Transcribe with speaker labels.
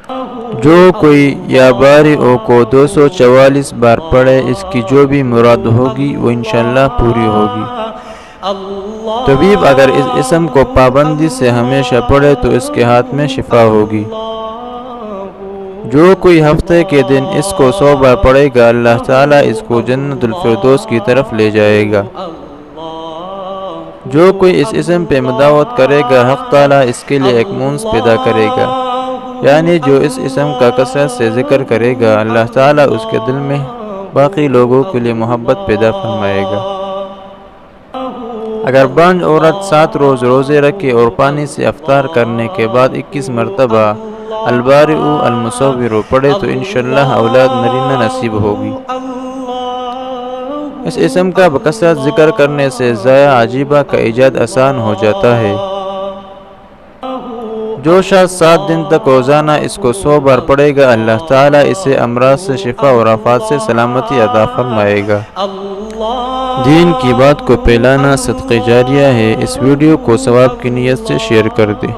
Speaker 1: جو کوئی یا باری او کو 244 بار پڑھے اس کی جو بھی مراد ہوگی وہ انشاءاللہ پوری ہوگی۔ طبیب اگر اس اسم کو پابندی سے ہمیشہ پڑھے تو اس کے ہاتھ میں شفا ہوگی۔ جو کوئی ہفتے کے دن اس کو 100 بار پڑھے گا اللہ تعالیٰ اس کو جنت الفردوس کی طرف لے جائے گا۔ جو کوئی اس اسم پہ مداوت کرے گا حق تعالیٰ اس کے لیے ایک مونس پیدا کرے گا، یعنی جو اس اسم کا کثرت سے ذکر کرے گا اللہ تعالیٰ اس کے دل میں باقی لوگوں کے لیے محبت پیدا فرمائے گا۔ اگر بانجھ عورت 7 روز روزے رکھے اور پانی سے افطار کرنے کے بعد 21 مرتبہ البارئ المصور پڑھے تو انشاءاللہ اولاد نرینہ نصیب ہوگی۔ اس اسم کا بکثرت ذکر کرنے سے ضائع عجیبہ کا ایجاد آسان ہو جاتا ہے۔ جو شخص 7 دن تک روزانہ اس کو 100 بار پڑھے گا اللہ تعالیٰ اسے امراض سے شفا اور آفات سے سلامتی عطا فرمائے گا۔ دین کی بات کو پھیلانا صدقہ جاریہ ہے۔ اس ویڈیو کو ثواب کی نیت سے شیئر کر دیں۔